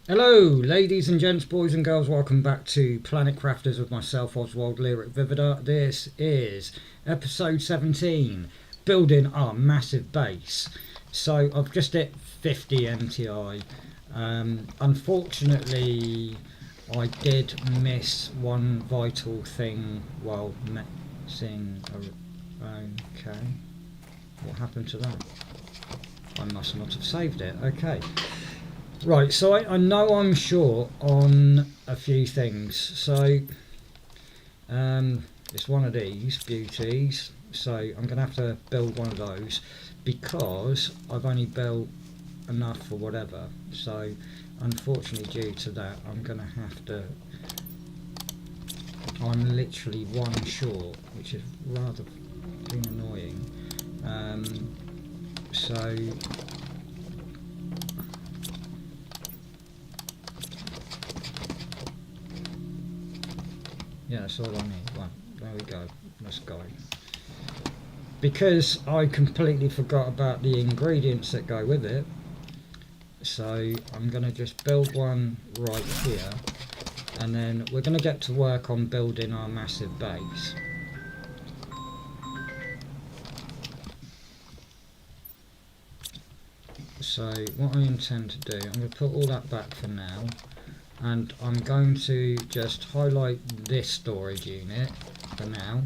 Hello, ladies and gents, boys and girls. Welcome back to Planet Crafters with myself, Oswald Lyric Vividor. This is episode 17, building our massive base. So I've just hit 50 MTI. Unfortunately, I did miss one vital thing while messing. Okay, what happened to that? I must not have saved it. Okay. Right, so I know I'm short on a few things, so it's one of these beauties, so I'm going to have to build one of those because I've only built enough for whatever, so unfortunately due to that I'm going to have to, I'm literally one short, which is rather annoying, so yeah, that's all I need. Well, there we go. Let's go. Because I completely forgot about the ingredients that go with it, so I'm going to just build one right here, and then we're going to get to work on building our massive base. So what I intend to do, I'm going to put all that back for now. And I'm going to just highlight this storage unit for now.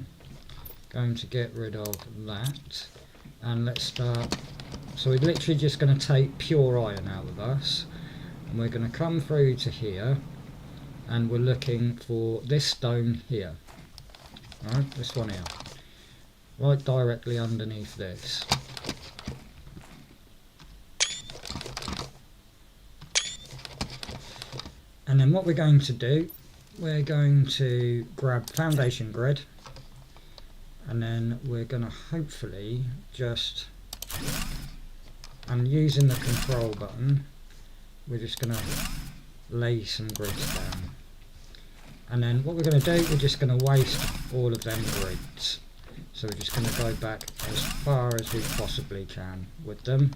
Going to get rid of that, and let's start. So we're literally just going to take pure iron out of us, and we're going to come through to here, and we're looking for this stone here. Alright, this one here, right directly underneath this. And then what we're going to do, we're going to grab foundation grid, and then we're going to hopefully just, and using the control button, we're just going to lay some grids down. And then what we're going to do, we're just going to waste all of them grids. So we're just going to go back as far as we possibly can with them.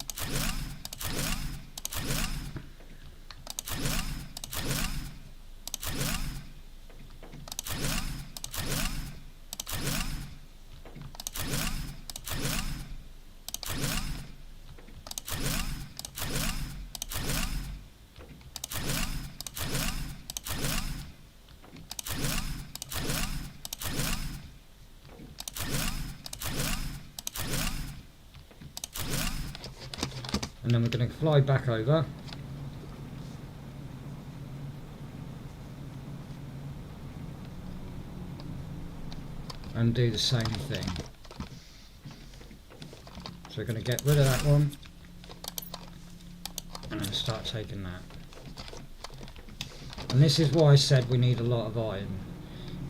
And then we're going to fly back over. And do the same thing. So we're going to get rid of that one. And then start taking that. And this is why I said we need a lot of iron.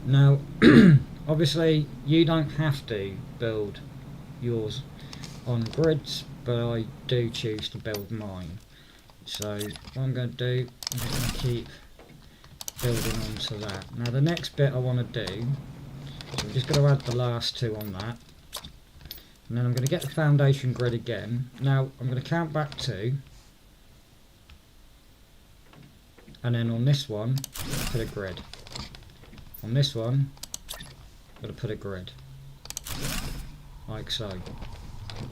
Now, obviously you don't have to build yours on grids, but I do choose to build mine. So what I'm going to do, I'm just going to keep building onto that. Now the next bit I want to do, so I'm just going to add the last two on that, and then I'm going to get the foundation grid again. Now I'm going to count back 2, and then on this one I'll put a grid. On this one I'm going to put a grid, like so.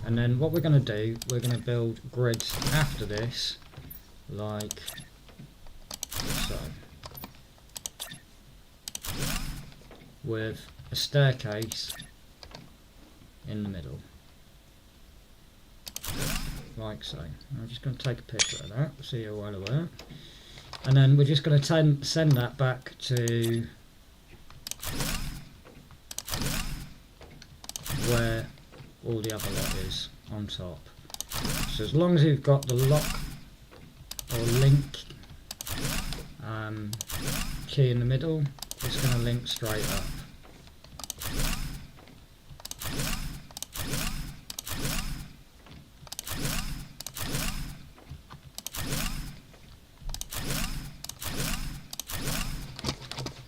And then what we're going to do, we're going to build grids after this, like so, with a staircase in the middle, like so. I'm just going to take a picture of that so you're well aware. And then we're just going to send that back to where all the other lot is on top. So as long as you've got the lock or link key in the middle, it's going to link straight up.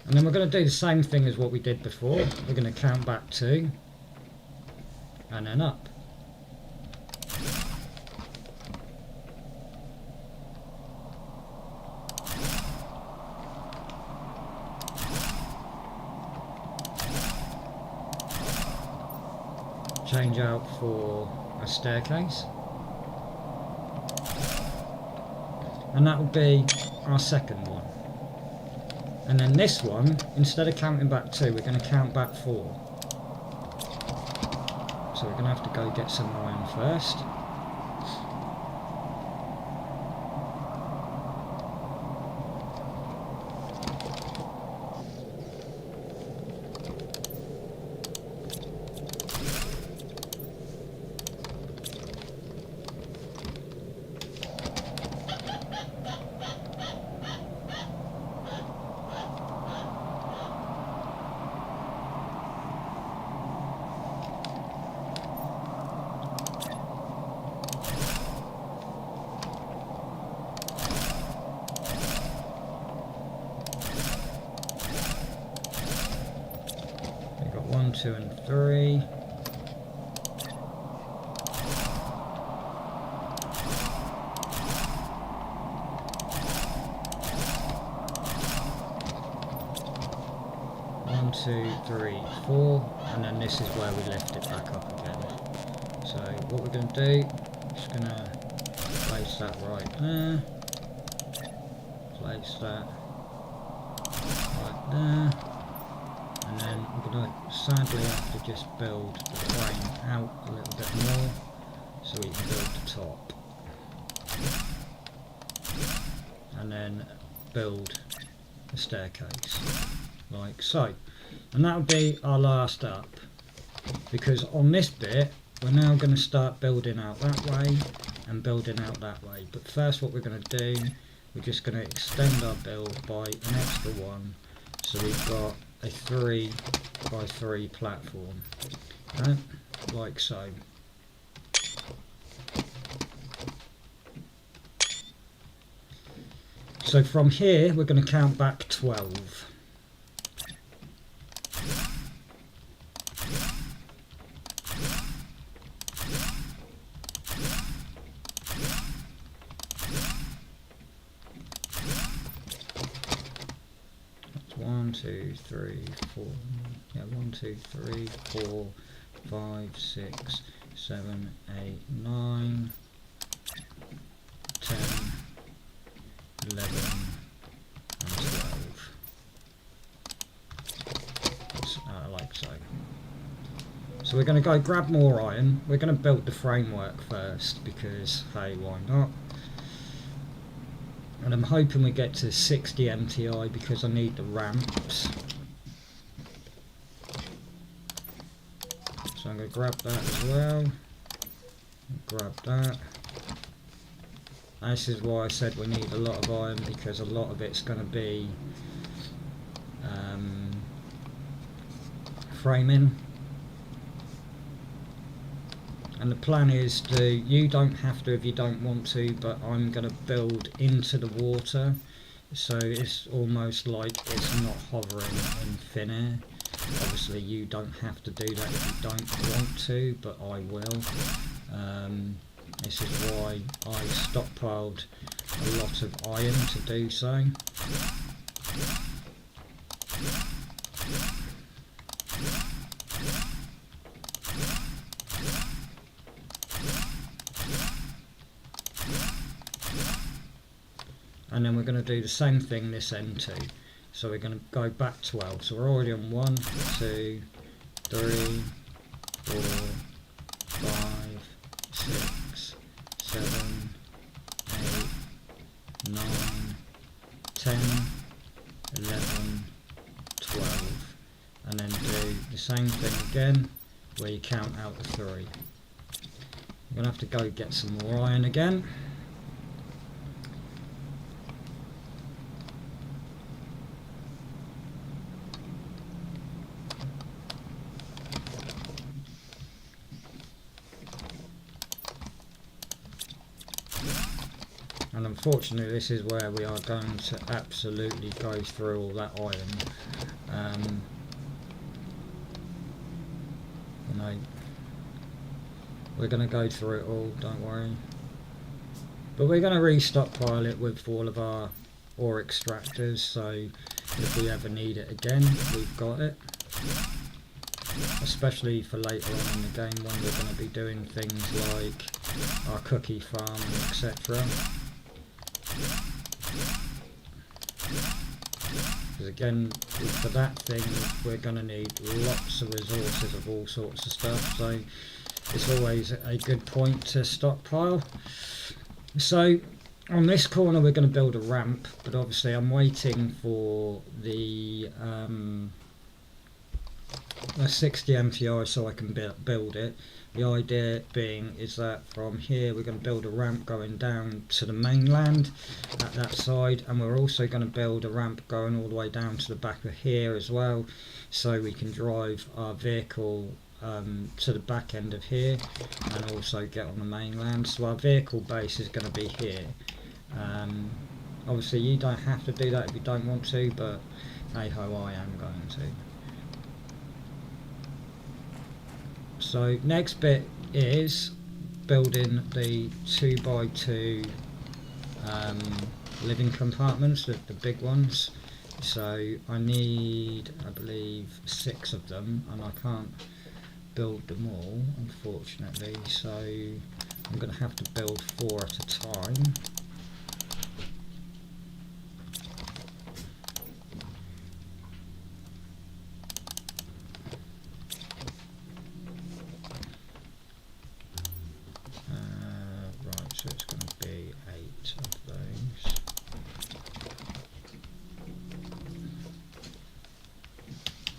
And then we're going to do the same thing as what we did before. We're going to count back 2 and then up. change out for a staircase. And that will be our second one. And then this one, instead of counting back 2, we're going to count back 4. So we're going to have to go get some iron first. We've got 1, 2 and 3. One, 2, 3, 4, and then this is where we lift it back up again. So what we're going to do, just going to place that right there, place that right there, and then we're going to sadly have to just build the frame out a little bit more so we can build the top, and then build the staircase like so. And that will be our last up, because on this bit we're now going to start building out that way and building out that way. But first what we're going to do, we're just going to extend our build by an extra 1, so we've got a 3 by 3 platform, okay? Like so. So from here we're going to count back 12. That's 1, 2, 3, 4. Yeah, 1, 2, 3, 4, 5, 6, 7, 8, 9, 10, 11 and 12. Like so. So we're going to go grab more iron. We're going to build the framework first because, hey, why not? And I'm hoping we get to 60 MTI because I need the ramps. So I'm going to grab that as well. Grab that. This is why I said we need a lot of iron, because a lot of it's going to be framing. And the plan is to, you don't have to if you don't want to, but I'm going to build into the water, so it's almost like it's not hovering in thin air. Obviously you don't have to do that if you don't want to, but I will. This is why I stockpiled a lot of iron to do so. And then we're going to do the same thing this end too. So we're going to go back 12. So we're already on 1, 2, 3, 4, 5, 6, 7, 8, 9, 10, 11, 12. And then do the same thing again where you count out the 3. I'm going to have to go get some more iron again. And unfortunately this is where we are going to absolutely go through all that iron. You know, we're going to go through it all, don't worry. But we're going to restockpile it with all of our ore extractors, so if we ever need it again, we've got it. especially for later on in the game when we're going to be doing things like our cookie farm, etc. Because again, for that thing we're going to need lots of resources of all sorts of stuff, so it's always a good point to stockpile. So on this corner we're going to build a ramp, but obviously I'm waiting for the 60 MTI so I can build it. The idea being is that from here we're going to build a ramp going down to the mainland at that side, and we're also going to build a ramp going all the way down to the back of here as well, so we can drive our vehicle to the back end of here and also get on the mainland. So our vehicle base is going to be here. Obviously you don't have to do that if you don't want to, but hey ho, I am going to. So next bit is building the 2x2 living compartments, the big ones. So I need, I believe, 6 of them, and I can't build them all unfortunately, so I'm going to have to build 4 at a time. So it's going to be 8 of those.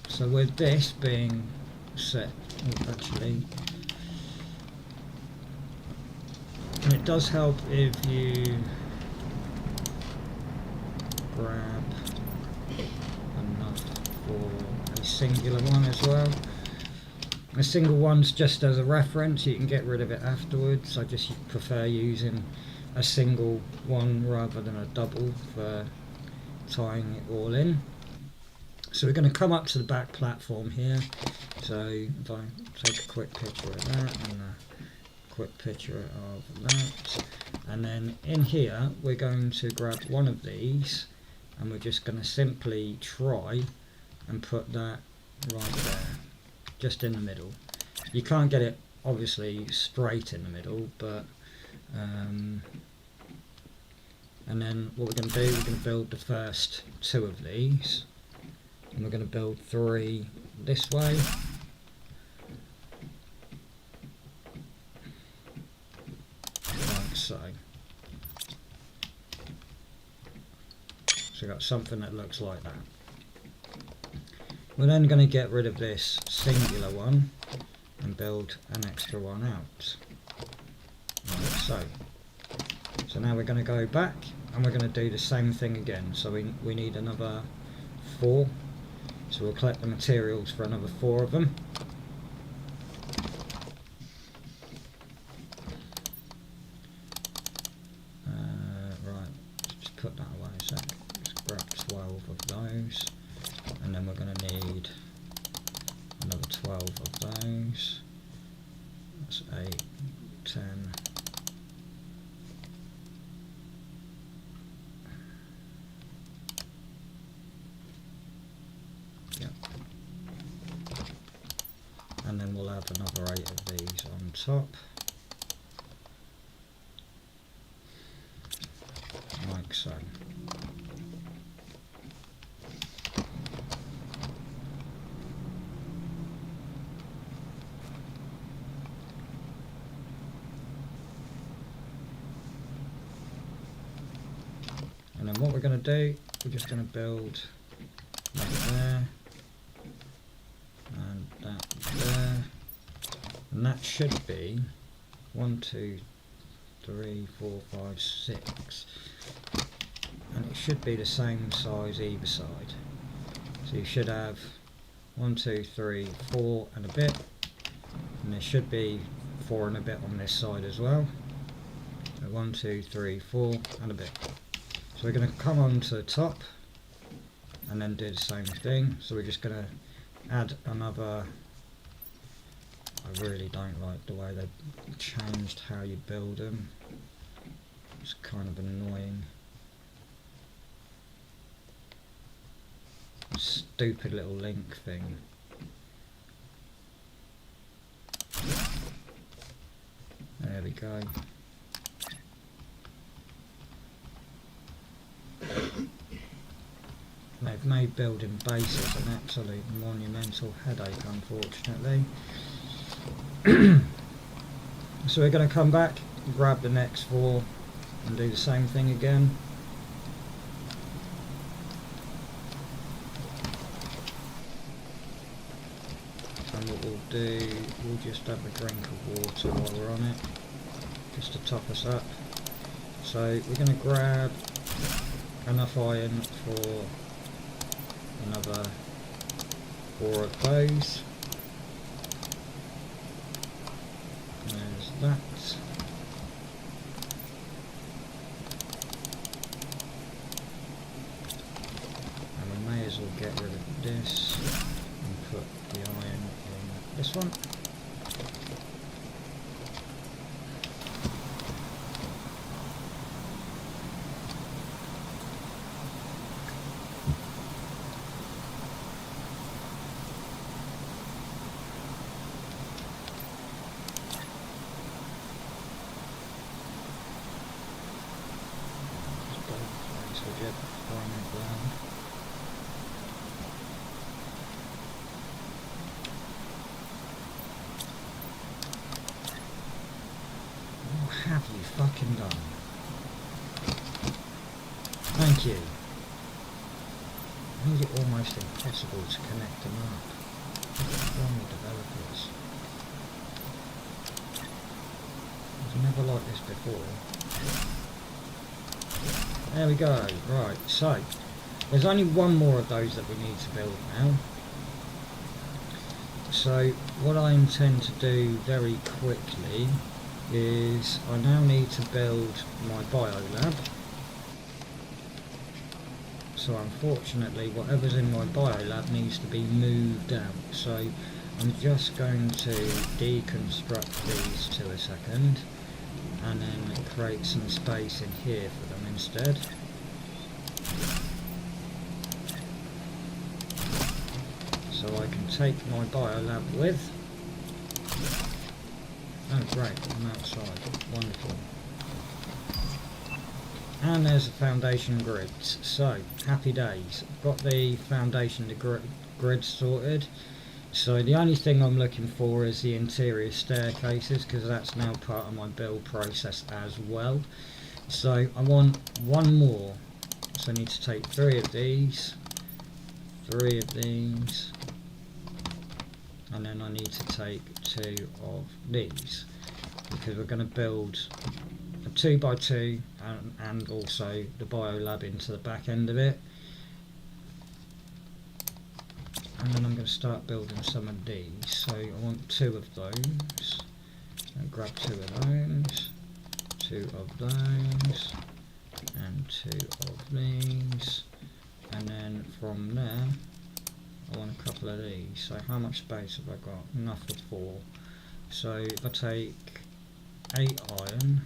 So with this being set, actually, and it does help if you grab enough for a singular one as well. A single one's just as a reference, you can get rid of it afterwards. I just prefer using a single one rather than a double for tying it all in. So we're going to come up to the back platform here. So if I take a quick picture of that and a quick picture of that, and then in here we're going to grab one of these and we're just going to simply try and put that right there, just in the middle. You can't get it obviously straight in the middle, but and then what we're going to do, we're going to build the first 2 of these, and we're going to build 3 this way, like so. So we've got something that looks like that. We're then going to get rid of this singular one and build an extra one out, like so. So now we're going to go back and we're going to do the same thing again. So we need another 4, so we'll collect the materials for another 4 of them. Right, just put that away a sec. Just grab 12 of those. And then we're going to need another 12 of those. That's 8, 10. Yep. And then we'll have another 8 of these on top. Like so. And then what we're going to do, we're just going to build that there, and that there, and that should be 1, 2, 3, 4, 5, 6, and it should be the same size either side. So you should have 1, 2, 3, 4 and a bit, and there should be 4 and a bit on this side as well. So 1, 2, 3, 4 and a bit. So we're going to come on to the top and then do the same thing. So we're just going to add another. I really don't like the way they've changed how you build them. It's kind of annoying. Stupid little link thing. go. They've made building bases an absolute monumental headache, unfortunately. So we're going to come back, grab the next 4 and do the same thing again. And what we'll do, we'll just have a drink of water while we're on it, just to top us up. So we're going to grab enough iron for another 4 of those. There's that. And we may as well get rid of this and put the iron in this one. What have you fucking done? Thank you. I made it almost impossible to connect them up. What's wrong with developers? It was never like this before. There we go. Right, so there's only one more of those that we need to build now. So what I intend to do very quickly is I now need to build my biolab. So unfortunately whatever's in my biolab needs to be moved out. So I'm just going to deconstruct these to a second and then create some space in here for them instead. So I can take my biolab with. Oh great, I'm outside, wonderful. And there's the foundation grids, so happy days. I've got the foundation grid sorted. So the only thing I'm looking for is the interior staircases, because that's now part of my build process as well. So I want one more, so I need to take 3 of these, 3 of these, and then I need to take 2 of these, because we're going to build a 2x2 and also the biolab into the back end of it. And then I'm going to start building some of these. So I want 2 of those. I'll grab 2 of those, 2 of those, and 2 of these. And then from there I want a couple of these. So how much space have I got? Enough for 4. So if I take 8 iron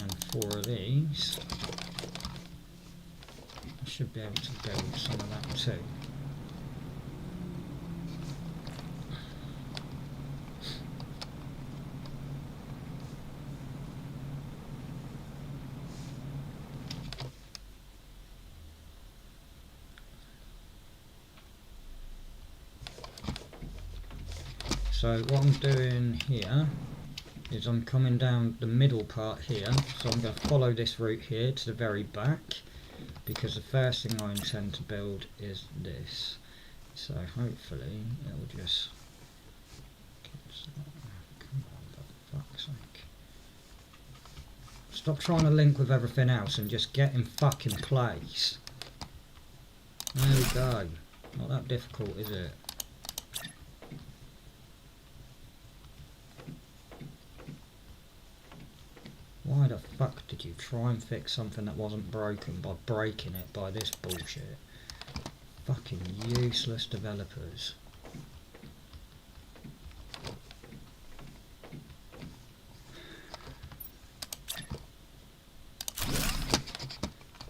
and 4 of these, I should be able to build some of that too. So what I'm doing here is I'm coming down the middle part here, so I'm going to follow this route here to the very back, because the first thing I intend to build is this. So hopefully it'll just... Come on, for fuck's sake. Stop trying to link with everything else and just get in fucking place. There we go. Not that difficult, is it? Why the fuck did you try and fix something that wasn't broken by breaking it by this bullshit? Fucking useless developers.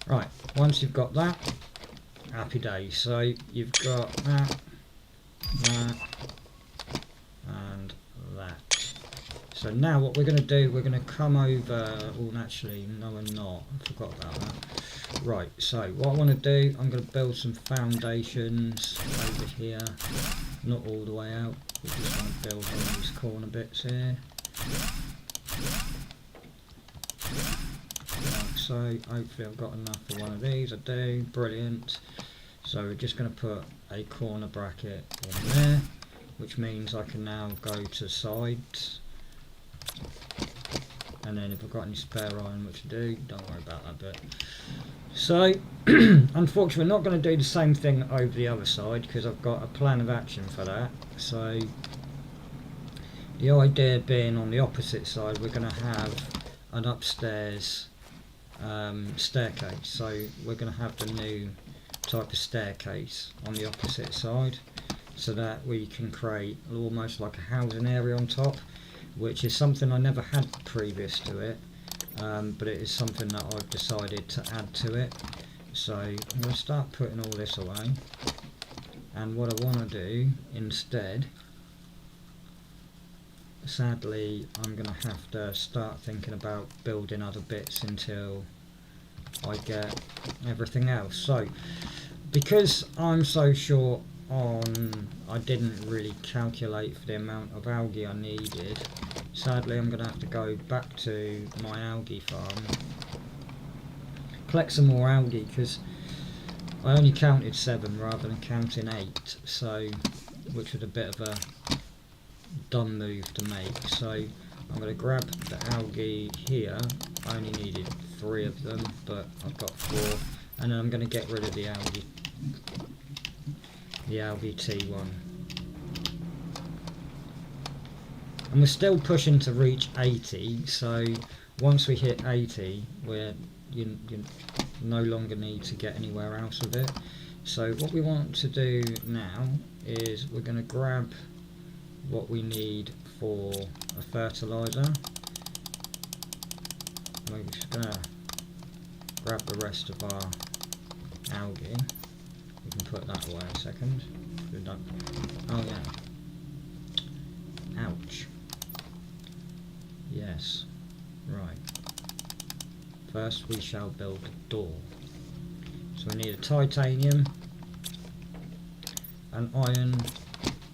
Right, once you've got that, happy days. So you've got that, that, So now what we're going to do, we're going to come over, oh actually no we're not, I forgot about that. Right, so what I want to do, I'm going to build some foundations over here, not all the way out, we're just going to build on these corner bits here. Like so, hopefully I've got enough for one of these, I do, brilliant. So we're just going to put a corner bracket in there, which means I can now go to sides. And then if I've got any spare iron, which I do, don't worry about that bit. So, unfortunately we're not going to do the same thing over the other side because I've got a plan of action for that. So, the idea being on the opposite side, we're going to have an upstairs staircase. So, we're going to have the new type of staircase on the opposite side so that we can create almost like a housing area on top, which is something I never had previous to it, but it is something that I've decided to add to it. So I'm going to start putting all this away, and what I want to do instead, sadly I'm going to have to start thinking about building other bits until I get everything else. So because I'm so short on, I didn't really calculate for the amount of algae I needed, sadly I'm going to have to go back to my algae farm, collect some more algae, because I only counted 7 rather than counting 8, so which was a bit of a dumb move to make. So I'm going to grab the algae here, I only needed 3 of them but I've got 4, and then I'm going to get rid of the algae T1. And we're still pushing to reach 80, so once we hit 80 you no longer need to get anywhere else with it. So what we want to do now is we're going to grab what we need for a fertilizer. We're just going to grab the rest of our algae. We can put that away a second. Oh yeah. Ouch. Yes. Right. First we shall build a door. So we need a titanium, an iron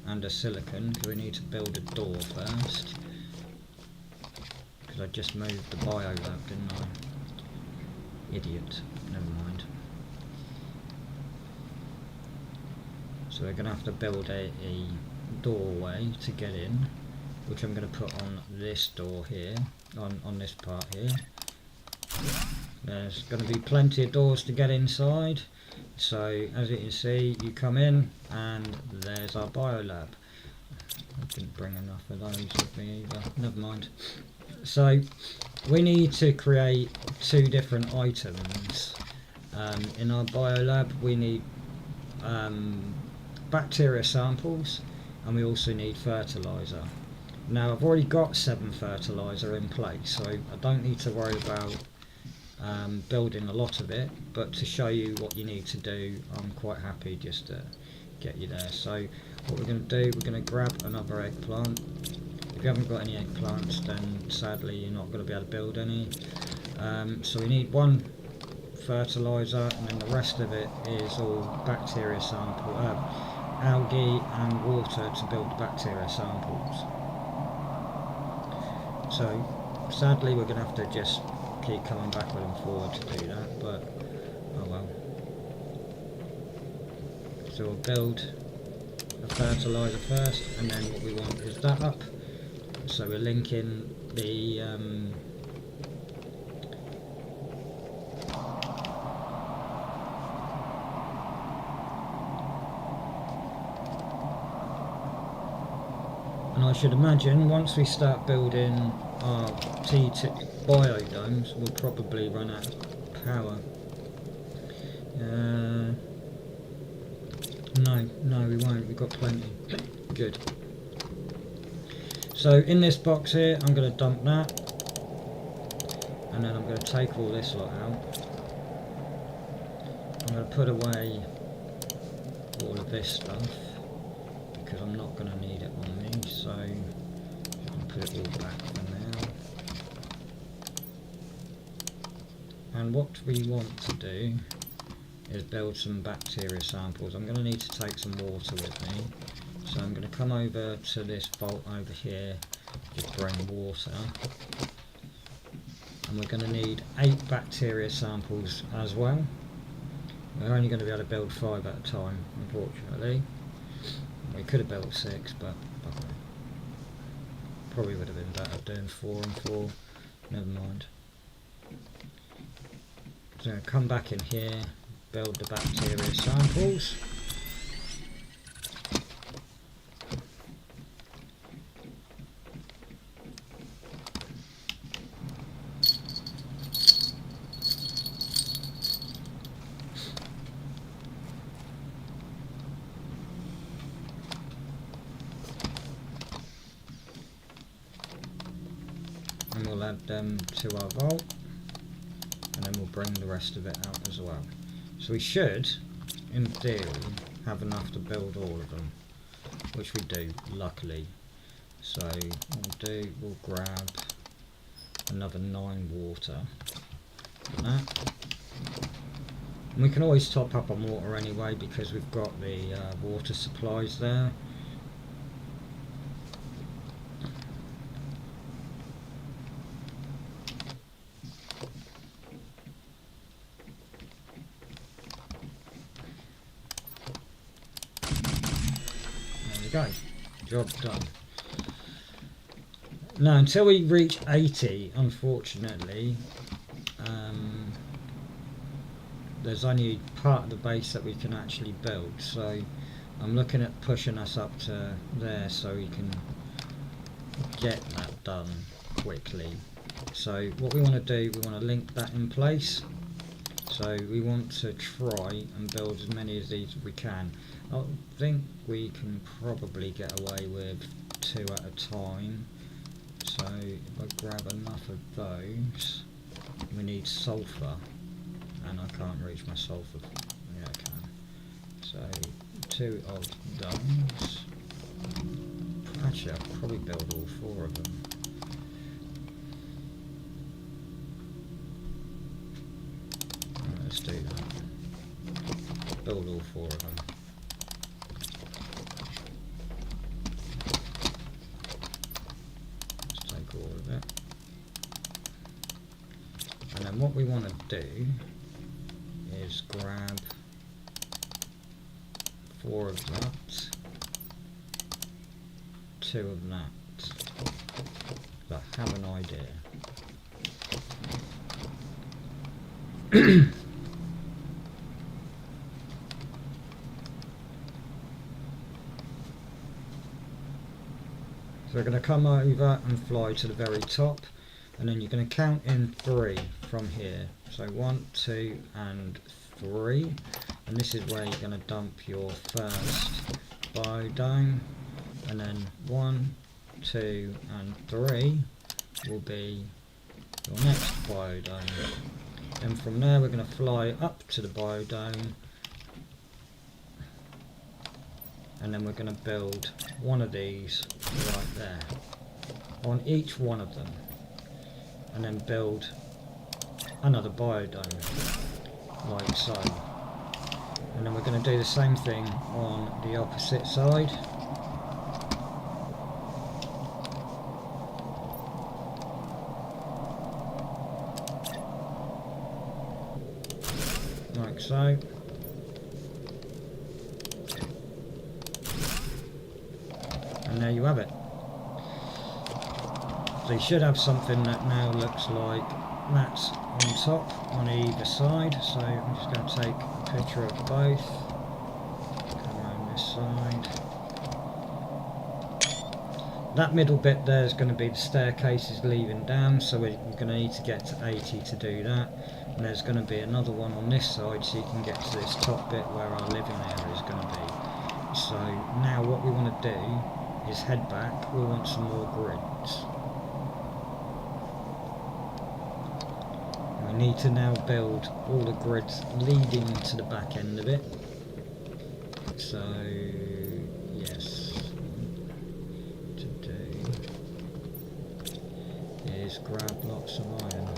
and a silicon, because we need to build a door first. Because I just moved the biolab, didn't I? Idiot. Never mind. So we're going to have to build a doorway to get in, which I'm going to put on this door here, on this part here. There's going to be plenty of doors to get inside, so as you can see you come in and there's our biolab. I didn't bring enough of those with me either, never mind. So we need to create 2 different items. In our biolab we need bacteria samples, and we also need fertilizer. Now I've already got 7 fertilizer in place, so I don't need to worry about building a lot of it, but to show you what you need to do, I'm quite happy just to get you there. So what we're going to do, we're going to grab another eggplant. If you haven't got any eggplants, then sadly you're not going to be able to build any. So we need 1 fertilizer, and then the rest of it is all bacteria sample, algae and water to build bacteria samples. So sadly we're going to have to just keep coming backward and forward to do that, but oh well. So we'll build a fertilizer first, and then what we want is that up. So we're linking the and I should imagine once we start building our T2 biodomes, we'll probably run out of power. No, we won't. We've got plenty. Good. So in this box here, I'm going to dump that, and then I'm going to take all this lot out. I'm going to put away all of this stuff because I'm not going to need it on me. So I'll put it all back for And what we want to do is build some bacteria samples. I'm going to need to take some water with me. So I'm going to come over to this vault over here, just bring water. And we're going to need 8 bacteria samples as well. We're only going to be able to build 5 at a time, unfortunately. We could have built 6, but probably would have been better doing 4 and 4. Never mind. So come back in here, build the bacteria samples. And we'll add them to our vault, and then we'll bring the rest of it out as well. So we should, in theory, have enough to build all of them, which we do, luckily. So we'll grab another 9 water from that. And we can always top up on water anyway, because we've got the water supplies there. Go. Job done. Now, until we reach 80, unfortunately, there's only part of the base that we can actually build. So I'm looking at pushing us up to there so we can get that done quickly. So what we want to do, we want to link that in place. So we want to try and build as many of these as we can. I think we can probably get away with 2 at a time. So if I grab enough of those, we need sulfur, and I can't reach my sulfur. Yeah, I can. So 2 of those. Actually, I'll probably build all 4 of them. Let's do that. Build all 4 of them. Let's take all of it. And then what we want to do is grab 4 of that, 2 of that. But I have an idea. So we're going to come over and fly to the very top, and then you're going to count in 3 from here. So 1, 2 and 3, and this is where you're going to dump your first biodome, and then 1, 2 and 3 will be your next biodome. And from there we're going to fly up to the biodome, and then we're going to build one of these right there on each one of them, and then build another biodome like so. And then we're going to do the same thing on the opposite side. Like so. And there you have it. So you should have something that now looks like that's on top on either side. So I'm just going to take a picture of both. Come around this side. That middle bit there is going to be the staircases leading down, so we're going to need to get to 80 to do that. And there's going to be another one on this side, so you can get to this top bit where our living area is going to be. So now what we want to do is head back. We want some more grids. We need to now build all the grids leading to the back end of it. So yes, to do is grab lots of iron.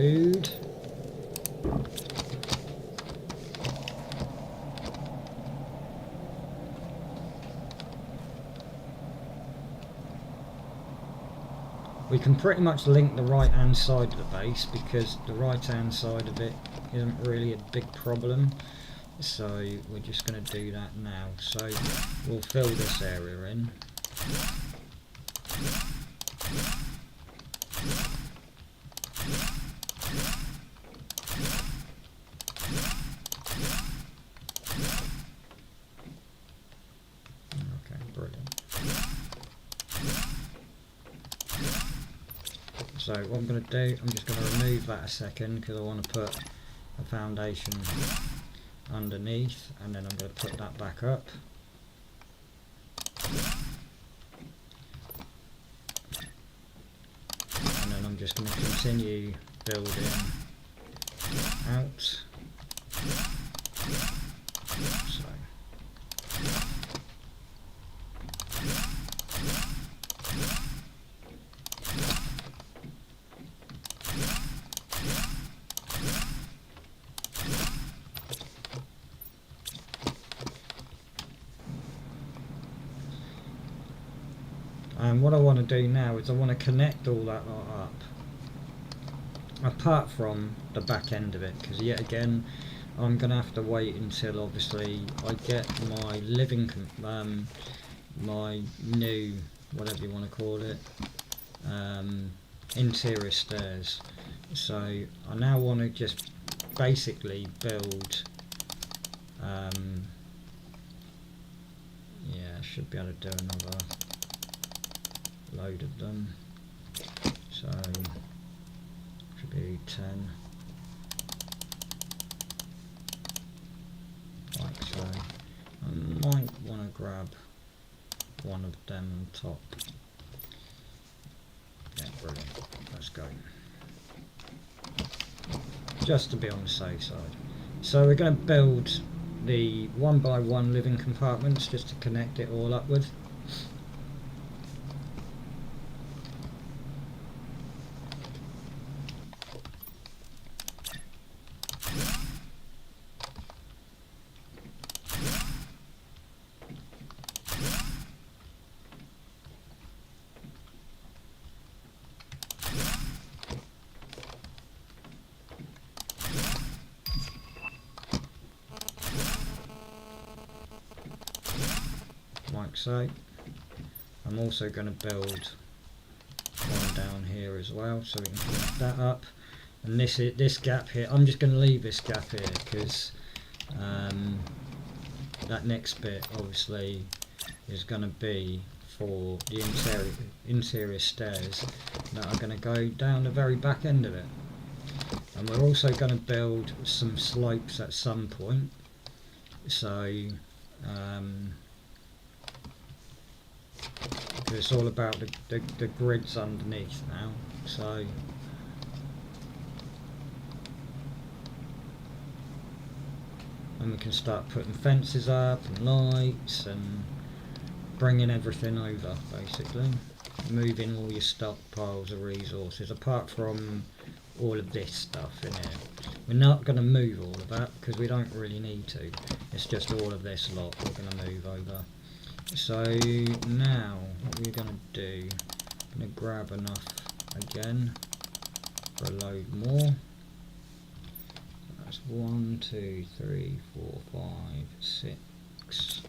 food. We can pretty much link the right hand side of the base because the right hand side of it isn't really a big problem. So we're just going to do that now. So we'll fill this area in. Okay, brilliant. So what I'm going to do, I'm just going to remove that a second because I want to put a foundation underneath, and then I'm going to put that back up. And then I'm just going to continue building out. So. And what I want to do now is I want to connect all that lot up, apart from the back end of it, because yet again I'm going to have to wait until obviously I get my my new, whatever you want to call it, interior stairs. So I now want to just basically build, yeah, I should be able to do another load of them, so should be 10 like so. I might want to grab one of them on top. Yeah, brilliant, let's go, just to be on the safe side. So we're going to build the 1x1 living compartments just to connect it all up with. Like so. I'm also going to build one down here as well, so we can connect that up. And this gap here, I'm just going to leave this gap here because that next bit obviously is going to be for the interior stairs that are going to go down the very back end of it. And we're also going to build some slopes at some point. So it's all about the grids underneath now. So and we can start putting fences up and lights and bringing everything over, basically moving all your stockpiles of resources, apart from all of this stuff in here. We're not going to move all of that because we don't really need to. It's just all of this lot we're going to move over. So now what we're going to do, I'm going to grab enough again for a load more. That's 1, 2, 3, 4, 5, 6,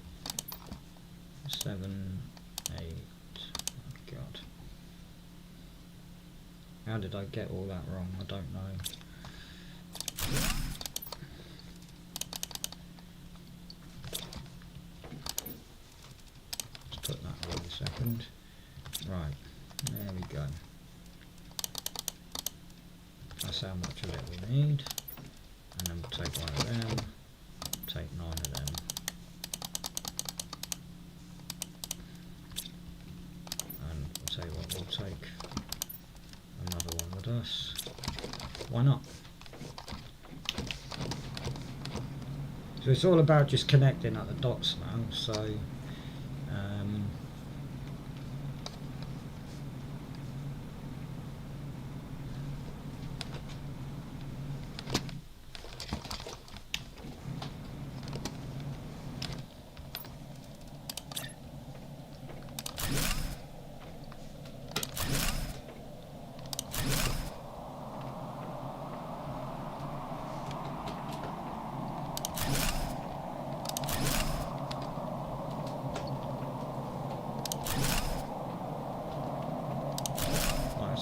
7, 8. Oh God. How did I get all that wrong? I don't know. Let's put that on a second. Right, there we go. That's how much of it we need. And then we'll take one of them, take 9 of them. And I'll tell you what, we'll take another one with us. Why not? So it's all about just connecting at the dots now. So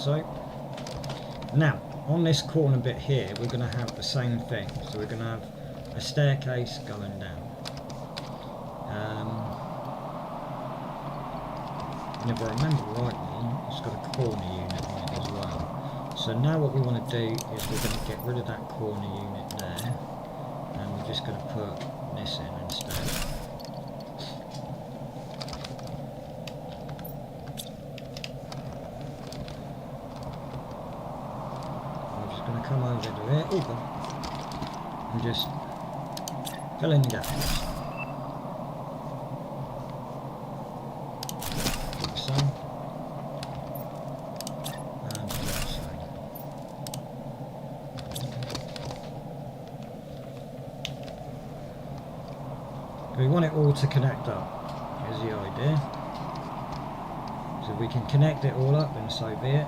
so. Now, on this corner bit here, we're going to have the same thing. So we're going to have a staircase going down. And if I remember rightly, it's got a corner unit on it as well. So now what we want to do is we're going to get rid of that corner unit there, and we're just going to put this in instead. Come over to here, and just fill in the gaps. Like so. And like so. We want it all to connect up, is the idea. So if we can connect it all up, then so be it.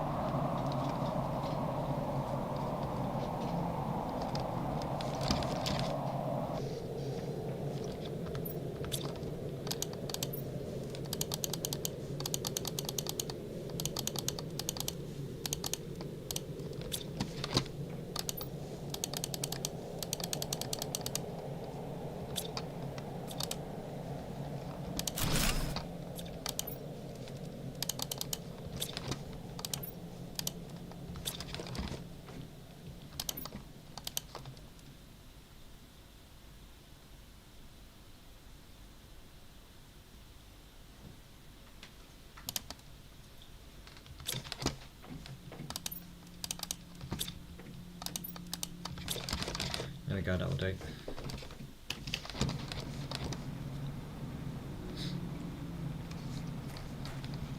There we go, that'll do.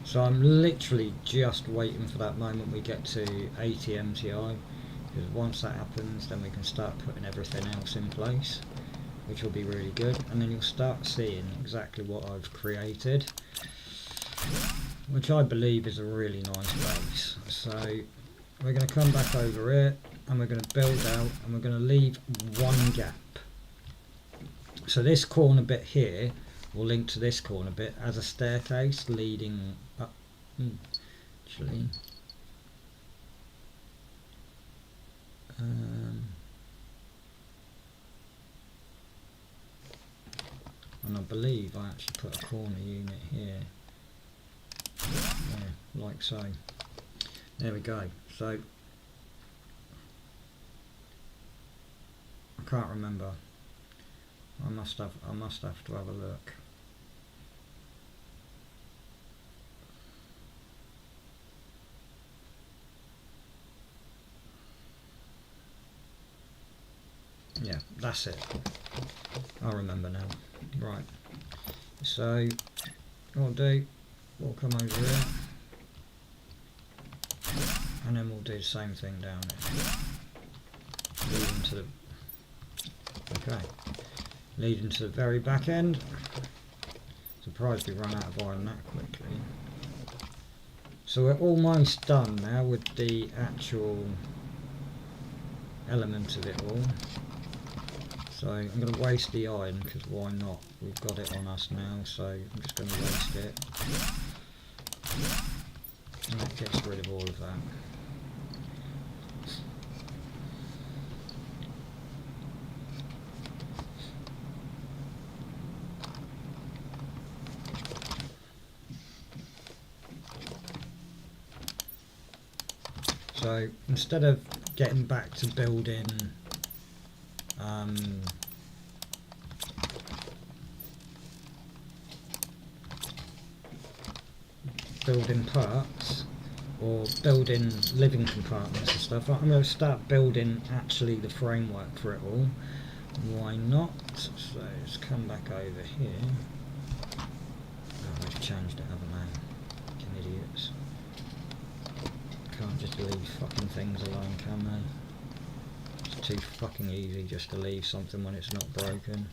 So I'm literally just waiting for that moment we get to 80 MTI, because once that happens then we can start putting everything else in place, which will be really good, and then you'll start seeing exactly what I've created, which I believe is a really nice base. So we're going to come back over here and we're going to build out, and we're going to leave one gap. So this corner bit here will link to this corner bit as a staircase leading up. Actually, and I believe I actually put a corner unit here. Yeah, like so. There we go. So I can't remember. I must have to have a look. Yeah, that's it. I remember now. Right. So what we'll do, we'll come over here, and then we'll do the same thing down here. Leading to the leading to the very back end. Surprised we run out of iron that quickly. So we're almost done now with the actual element of it all. So I'm going to waste the iron, because why not? We've got it on us now, so I'm just going to waste it. And that gets rid of all of that. So instead of getting back to building building parts or building living compartments and stuff, I'm going to start building actually the framework for it all. Why not? So let's come back over here. Oh, they've changed it, haven't they? Fucking idiots. Can't just leave fucking things alone, can they? It's too fucking easy just to leave something when it's not broken.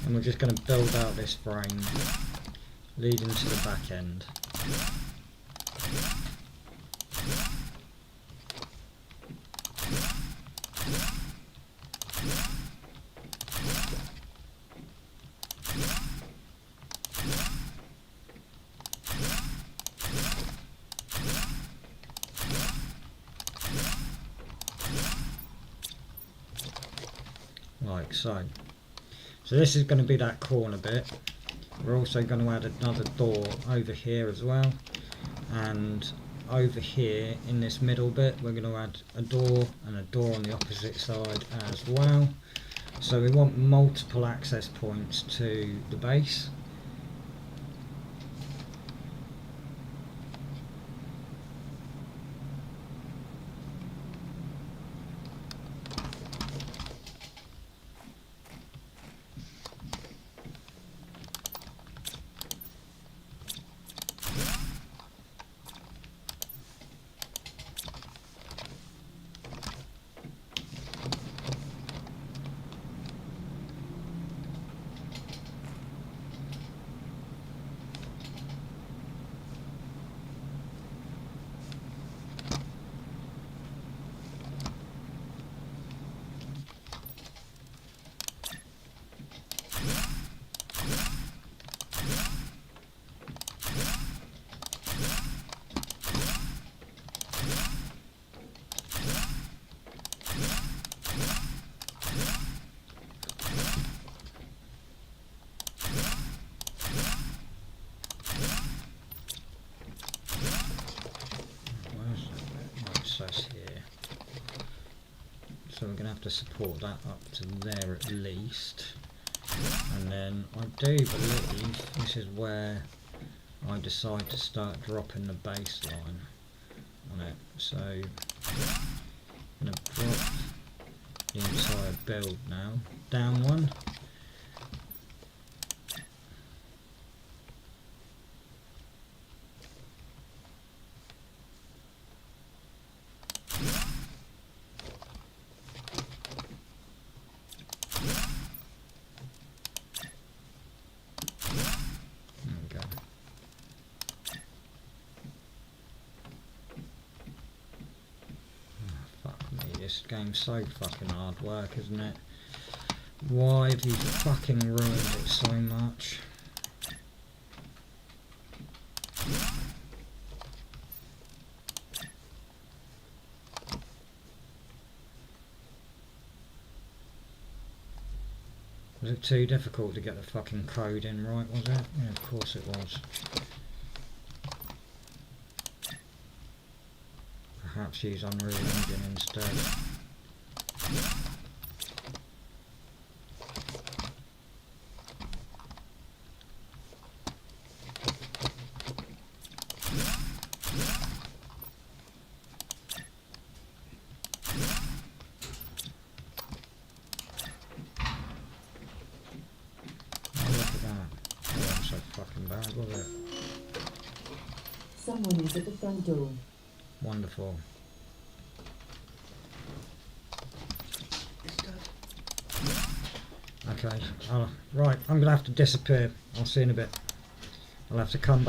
And we're just going to build out this frame leading to the back end. Like so. So this is going to be that corner bit. We're also going to add another door over here as well, and over here in this middle bit we're going to add a door and a door on the opposite side as well. So we want multiple access points to the base. Here. So we're going to have to support that up to there at least, and then I do believe this is where I decide to start dropping the baseline on it. So I'm going to drop the entire build now, down one. This game's so fucking hard work, isn't it? Why have you fucking ruined it so much? Was it too difficult to get the fucking code in right, was it? Yeah, of course it was. Perhaps use Unreal Engine instead. Oh, look at that. That wasn't so fucking bad, was it? Someone is at the front door. Wonderful. Okay, right, I'm going to have to disappear. I'll see you in a bit. I'll have to come back.